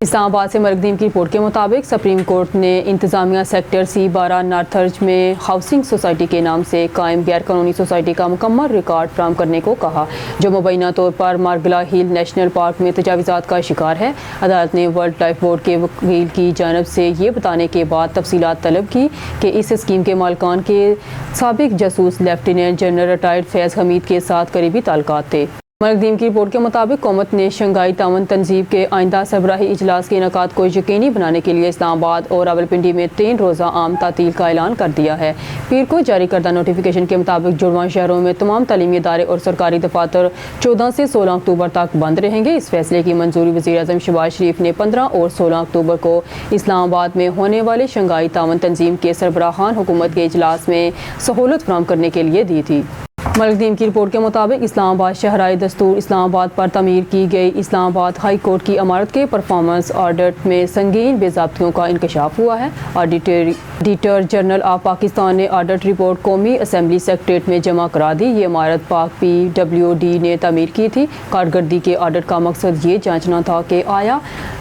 اسلام آباد سے مرکزیم کی رپورٹ کے مطابق سپریم کورٹ نے انتظامیہ سیکٹر C12 نارتھرج میں ہاؤسنگ سوسائٹی کے نام سے قائم غیر قانونی سوسائٹی کا مکمل ریکارڈ فراہم کرنے کو کہا، جو مبینہ طور پر مارگلا ہل نیشنل پارک میں تجاوزات کا شکار ہے۔ عدالت نے ورلڈ لائف بورڈ کے وکیل کی جانب سے یہ بتانے کے بعد تفصیلات طلب کی کہ اس اسکیم کے مالکان کے سابق جاسوس لیفٹیننٹ جنرل ریٹائرڈ فیض حمید کے ساتھ قریبی تعلقات تھے۔ مرکزیم کی رپورٹ کے مطابق قومت نے شنگھائی تعاون تنظیم کے آئندہ سربراہی اجلاس کے انعقاد کو یقینی بنانے کے لیے اسلام آباد اور راولپنڈی میں 3 روزہ عام تعطیل کا اعلان کر دیا ہے۔ پیر کو جاری کردہ نوٹیفیکیشن کے مطابق جڑواں شہروں میں تمام تعلیمی ادارے اور سرکاری دفاتر 14 سے 16 اکتوبر تک بند رہیں گے۔ اس فیصلے کی منظوری وزیر اعظم شہباز شریف نے 15 اور 16 اکتوبر کو اسلام آباد میں ہونے والے شنگھائی تعاون تنظیم کے سربراہان حکومت کے اجلاس میں سہولت فراہم کرنے کے لیے دی تھی۔ مرکزیم کی رپورٹ کے مطابق اسلام آباد شاہراہ دستور اسلام آباد پر تعمیر کی گئی اسلام آباد ہائی کورٹ کی عمارت کے پرفارمنس آڈٹ میں سنگین بے ضابطگیوں کا انکشاف ہوا ہے۔ آڈیٹر جنرل آف پاکستان نے آڈٹ رپورٹ قومی اسمبلی سیکریٹریٹ میں جمع کرا دی۔ یہ عمارت پاک PWD نے تعمیر کی تھی۔ کارکردگی کے آڈٹ کا مقصد یہ جانچنا تھا کہ آیا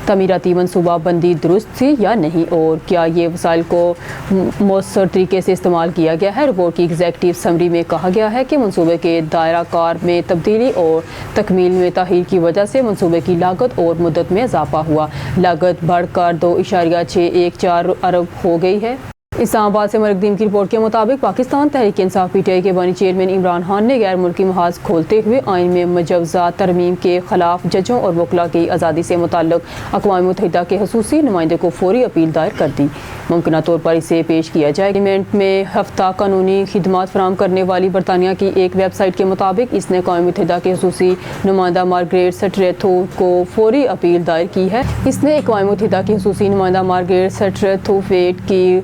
تعمیراتی منصوبہ بندی درست تھی یا نہیں، اور کیا یہ وسائل کو مؤثر طریقے سے استعمال کیا گیا ہے۔ رپورٹ کی ایگزیکٹو سمری میں کہا گیا ہے کہ منصوبے کے دائرہ کار میں تبدیلی اور تکمیل میں تاخیر کی وجہ سے منصوبے کی لاگت اور مدت میں اضافہ ہوا۔ لاگت بڑھ کر 2.614 ارب ہو گئی ہے۔ اسلام آباد سے مرکزیم کی رپورٹ کے مطابق پاکستان تحریک انصاف PTI کے بانی چیئرمین عمران خان نے غیر ملکی محاذ کھولتے ہوئے آئین میں مجوزہ ترمیم کے خلاف ججوں اور وکلاء کی آزادی سے متعلق اقوام متحدہ کے خصوصی نمائندے کو فوری اپیل دائر کر دی۔ ممکنہ طور پر اسے پیش کیا جائے۔ پارلیمنٹ میں ہفتہ قانونی خدمات فراہم کرنے والی برطانیہ کی ایک ویب سائٹ کے مطابق اس نے اقوام متحدہ کے خصوصی نمائندہ مارگریٹ سٹریتھو کو فوری اپیل دائر کی ہے۔ اس نے اقوام متحدہ کی خصوصی نمائندہ مارگریٹ سٹریتھویٹ کی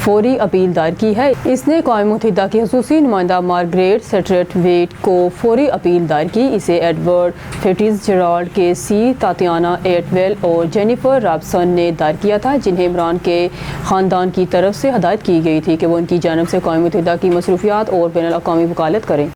فوری اپیل دائر کی ہے۔ اس نے اقوام متحدہ کی خصوصی نمائندہ مارگریٹ سٹریتھویٹ کو فوری اپیل دائر کی۔ اسے ایڈورڈ فیٹز جیرالڈ کیسی، تاتیانا ایٹویل اور جینیفر رابسن نے دائر کیا تھا، جنہیں عمران کے خاندان کی طرف سے ہدایت کی گئی تھی کہ وہ ان کی جانب سے اقوام متحدہ کی مصروفیات اور بین الاقوامی وکالت کریں۔